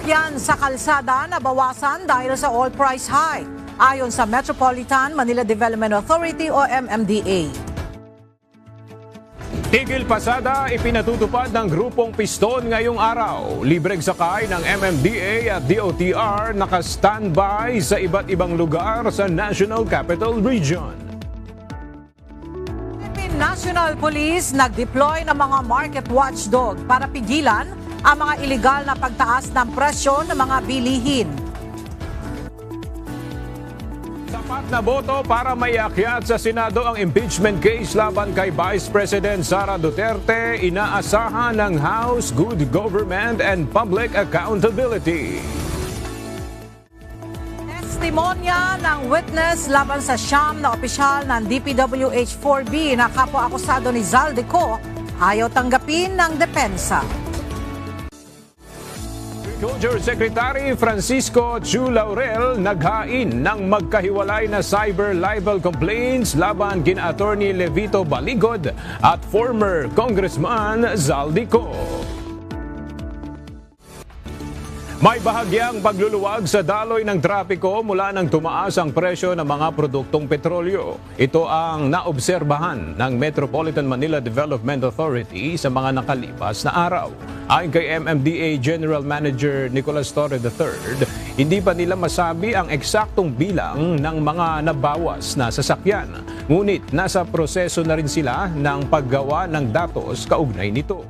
Sasakyan sa kalsada nabawasan dahil sa oil price high, ayon sa Metropolitan Manila Development Authority o MMDA. Tigil pasada ipinatutupad ng grupong Piston ngayong araw. Libreng sakay ng MMDA at DOTR naka-standby sa iba't ibang lugar sa National Capital Region. Philippine National Police nag-deploy ng mga market watchdog para pigilan ang mga iligal na pagtaas ng presyo ng mga bilihin. Sapat na boto para maiakyat sa Senado ang impeachment case laban kay Vice President Sara Duterte, inaasahan ng House Good Government and Public Accountability. Testimonya ng witness laban sa siyam na opisyal ng DPWH-4B na kapwa-akusado ni Zaldico ayaw tanggapin ng depensa. Agriculture Secretary Francisco Chu Laurel naghain ng magkahiwalay na cyber libel complaints laban kina Attorney Levito Baligod at former Congressman Zaldico. May bahagyang pagluluwag sa daloy ng trapiko mula nang tumaas ang presyo ng mga produktong petrolyo. Ito ang naobserbahan ng Metropolitan Manila Development Authority sa mga nakalipas na araw. Ayon kay MMDA General Manager Nicolas Torre III, hindi pa nila masabi ang eksaktong bilang ng mga nabawas na sasakyan. Ngunit nasa proseso na rin sila ng paggawa ng datos kaugnay nito.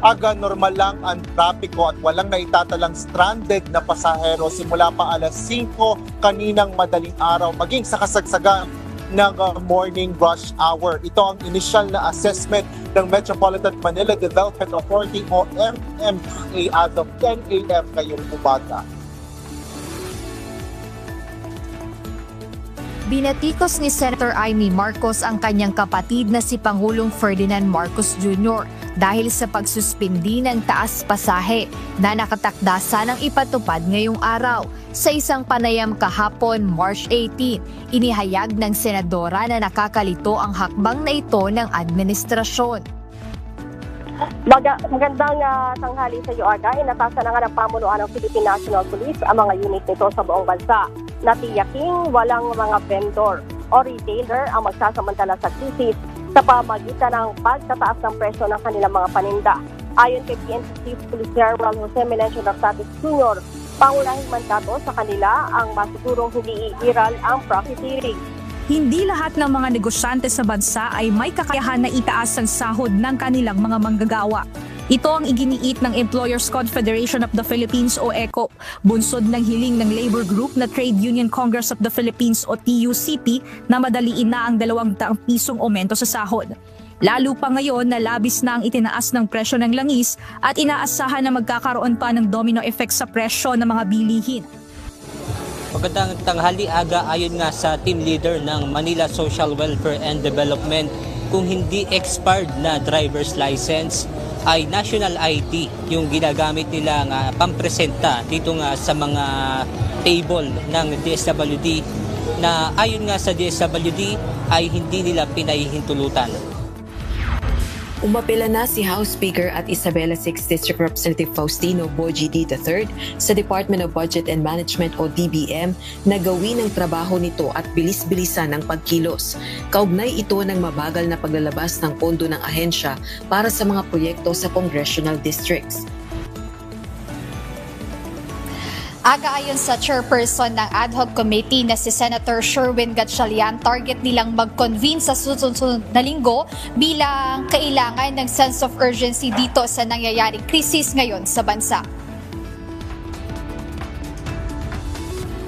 Aga normal lang ang trapiko at walang naitatalang stranded na pasahero simula pa alas 5 kaninang madaling araw maging sa kasagsagan ng morning rush hour. Ito ang initial na assessment ng Metropolitan Manila Development Authority o MMDA as of 10 a.m. ngayong umaga. Binatikos ni Senator Amy Marcos ang kanyang kapatid na si Pangulong Ferdinand Marcos Jr. dahil sa pagsuspindi ng taas pasahe na nakatakda ng ipatupad ngayong araw. Sa isang panayam kahapon, March 18, inihayag ng senadora na nakakalito ang hakbang na ito ng administrasyon. Magandang tanghali sa iyo, Aga. Inatasan na nga ng pamunuan ng Philippine National Police ang mga unit nito sa buong bansa. Natiyaking walang mga vendor o retailer ang magsasamantala sa krisis sa pamagitan ng pagtataas ng presyo ng kanilang mga paninda. Ayon kay PNP Chief Police General Jose Melencio Nartatis Jr., pangunahing mandato sa kanila ang masigurong hindi iiral ang profiteering. Hindi lahat ng mga negosyante sa bansa ay may kakayahan na itaas ang sahod ng kanilang mga manggagawa. Ito ang iginiit ng Employers Confederation of the Philippines o ECO, bunsod ng hiling ng labor group na Trade Union Congress of the Philippines o TUCP na madaliin na ang 200 pisong aumento sa sahod. Lalo pa ngayon na labis na ang itinaas ng presyo ng langis at inaasahan na magkakaroon pa ng domino effect sa presyo ng mga bilihin. Magandang tanghali, Aga. Ayon nga sa team leader ng Manila Social Welfare and Development, kung hindi expired na driver's license ay national ID yung ginagamit nila nga pampresenta dito nga sa mga table ng DSWD na ayon nga sa DSWD ay hindi nila pinahihintulutan. Umapela na si House Speaker at Isabela 6th District Representative Faustino Boji D. III sa Department of Budget and Management o DBM na gawin ang trabaho nito at bilis-bilisan ang pagkilos. Kaugnay ito ng mabagal na paglalabas ng pondo ng ahensya para sa mga proyekto sa congressional districts. Aga ayon sa chairperson ng ad hoc committee na si Senator Sherwin Gatchalian, target nilang mag-convene sa susunod na linggo bilang kailangan ng sense of urgency dito sa nangyayaring krisis ngayon sa bansa.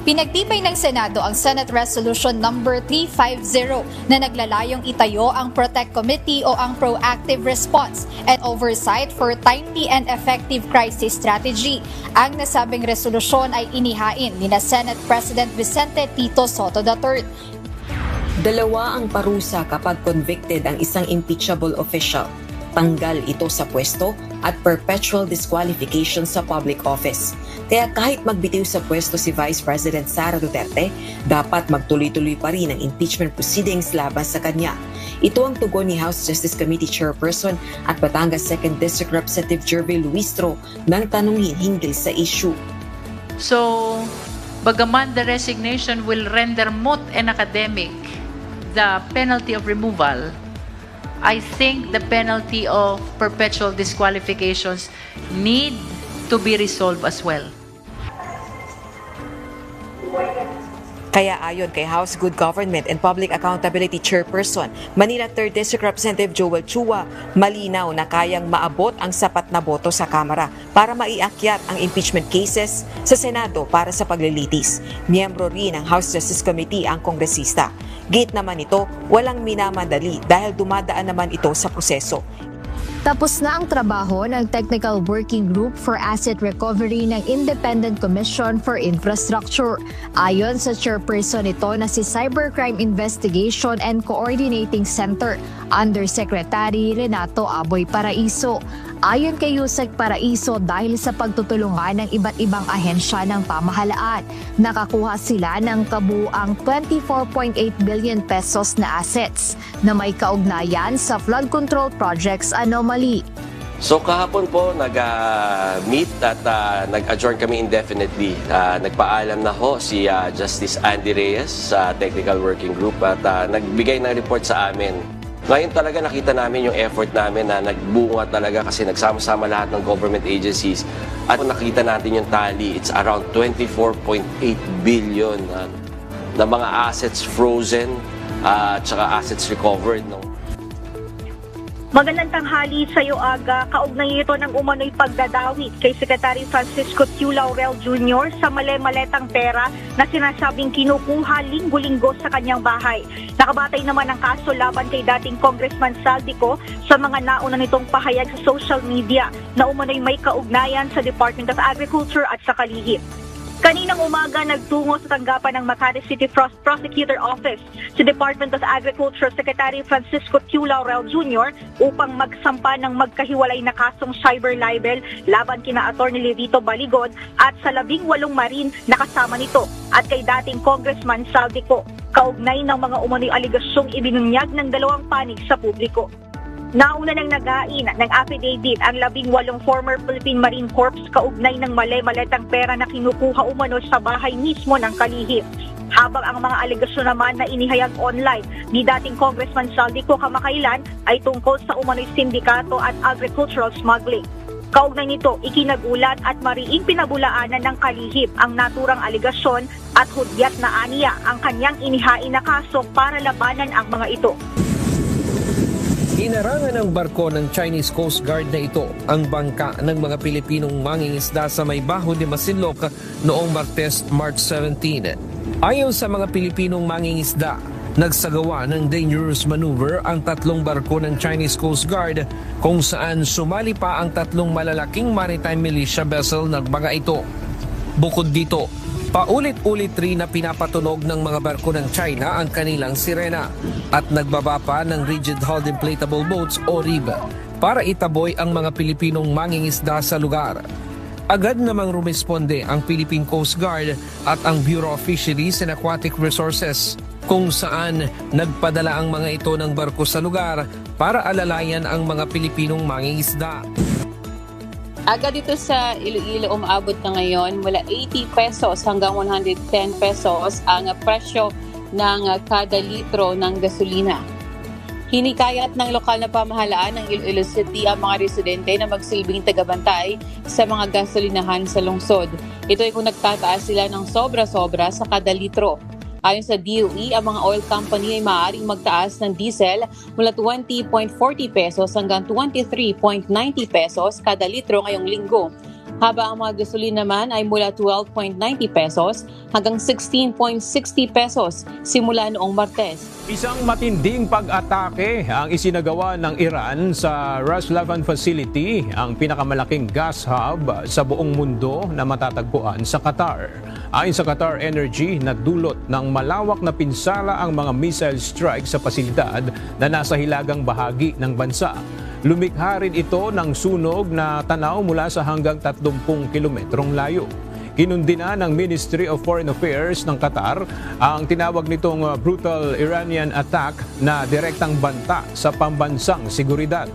Pinagtibay ng Senado ang Senate Resolution number 350 na naglalayong itayo ang Protect Committee o ang Proactive Response and Oversight for Timely and Effective Crisis Strategy. Ang nasabing resolusyon ay inihain ni Senate President Vicente Tito Soto III. Dalawa ang parusa kapag convicted ang isang impeachable official. Tanggal ito sa pwesto at perpetual disqualification sa public office. Kaya kahit magbitiw sa pwesto si Vice President Sara Duterte, dapat magtuloy-tuloy pa rin ang impeachment proceedings laban sa kanya. Ito ang tugon ni House Justice Committee Chairperson at Batangas 2nd District Representative Jervy Luistro nang tanungin hinggil sa issue. So, bagaman the resignation will render moot and academic the penalty of removal, I think the penalty of perpetual disqualifications need to be resolved as well. Kaya ayon kay House Good Government and Public Accountability Chairperson, Manila 3rd District Representative Joel Chua, malinaw na kayang maabot ang sapat na boto sa Kamara para maiakyat ang impeachment cases sa Senado para sa paglilitis. Miyembro rin ng House Justice Committee ang kongresista. Gate naman ito, walang minamadali dahil dumadaan naman ito sa proseso. Tapos na ang trabaho ng Technical Working Group for Asset Recovery ng Independent Commission for Infrastructure. Ayon sa chairperson ito na si Cybercrime Investigation and Coordinating Center, Undersecretary Renato Aboy Paraiso. Ayon kay Yusek Paraiso, dahil sa pagtutulungan ng iba't ibang ahensya ng pamahalaan, nakakuha sila ng kabuuang 24.8 billion pesos na assets na may kaugnayan sa flood control projects anomaly. So kahapon po nag-meet at nag-adjourn kami indefinitely. Nagpaalam na ho si Justice Andy Reyes sa Technical Working Group at nagbigay ng report sa amin. Ngayon talaga nakita namin yung effort namin na nagbunga talaga kasi nagsama-sama lahat ng government agencies at nakita natin yung tally, it's around 24.8 billion na mga assets frozen at saka assets recovered. No? Magandang tanghali sa iyo, Aga. Kaugnay ito ng umano'y pagdadawit kay Secretary Francisco Q. Laurel Jr. sa male-maletang pera na sinasabing kinukuha linggo-linggo sa kanyang bahay. Nakabatay naman ang kaso laban kay dating Congressman Saldico sa mga nauna nitong pahayag sa social media na umano'y may kaugnayan sa Department of Agriculture at sa kalihim. Kaninang umaga, nagtungo sa tanggapan ng Makati City Prosecutor Office si Department of Agriculture Secretary Francisco Q. Laurel Jr. upang magsampa ng magkahiwalay na kasong cyber libel laban kina Atty. Levito Baligod at sa 18 marine na kasama nito at kay dating Congressman Saldico, kaugnay ng mga umano'y aligasyong ibinunyag ng dalawang panig sa publiko. Nauna nang nagain ng affidavit ang 18 former Philippine Marine Corps kaugnay ng male-maletang pera na kinukuha umano sa bahay mismo ng kalihim. Habang ang mga alegasyon naman na inihayag online ni dating Congressman Saldico kamakailan ay tungkol sa umano'y sindikato at agricultural smuggling. Kaugnay nito, ikinagulat at mariing pinabulaanan ng kalihim ang naturang alegasyon at hudyat na aniya ang kanyang inihain na kaso para labanan ang mga ito. Inarangan ng barko ng Chinese Coast Guard na ito ang bangka ng mga Pilipinong mangingisda sa may Baho de Masinloc noong Martes, March 17. Ayon sa mga Pilipinong mangingisda, nagsagawa ng dangerous maneuver ang 3 barko ng Chinese Coast Guard kung saan sumali pa ang 3 malalaking maritime militia vessel ng mga ito. Bukod dito, paulit-ulit rin na pinapatunog ng mga barko ng China ang kanilang sirena at nagbaba pa ng rigid hulled inflatable boats o RIB para itaboy ang mga Pilipinong mangingisda sa lugar. Agad namang rumisponde ang Philippine Coast Guard at ang Bureau of Fisheries and Aquatic Resources kung saan nagpadala ang mga ito ng barko sa lugar para alalayan ang mga Pilipinong mangingisda. Agad dito sa Iloilo, umaabot na ngayon mula 80 pesos hanggang 110 pesos ang presyo ng kada litro ng gasolina. Hinikayat ng lokal na pamahalaan ng Iloilo City ang mga residente na magsilbing tagabantay sa mga gasolinahan sa lungsod. Ito ay kung nagtataas sila ng sobra-sobra sa kada litro. Ayon sa DOE, ang mga oil company ay maaaring magtaas ng diesel mula 20.40 pesos hanggang 23.90 pesos kada litro ngayong linggo. Habang ang mga gasolina naman ay mula 12.90 pesos hanggang 16.60 pesos simula noong Martes. Isang matinding pag-atake ang isinagawa ng Iran sa Ras Laffan Facility, ang pinakamalaking gas hub sa buong mundo na matatagpuan sa Qatar. Ayon sa Qatar Energy, nagdulot ng malawak na pinsala ang mga missile strike sa pasilidad na nasa hilagang bahagi ng bansa. Lumikha rin ito ng sunog na tanaw mula sa hanggang 30 kilometrong layo. Kinundina ng Ministry of Foreign Affairs ng Qatar ang tinawag nitong brutal Iranian attack na direktang banta sa pambansang seguridad.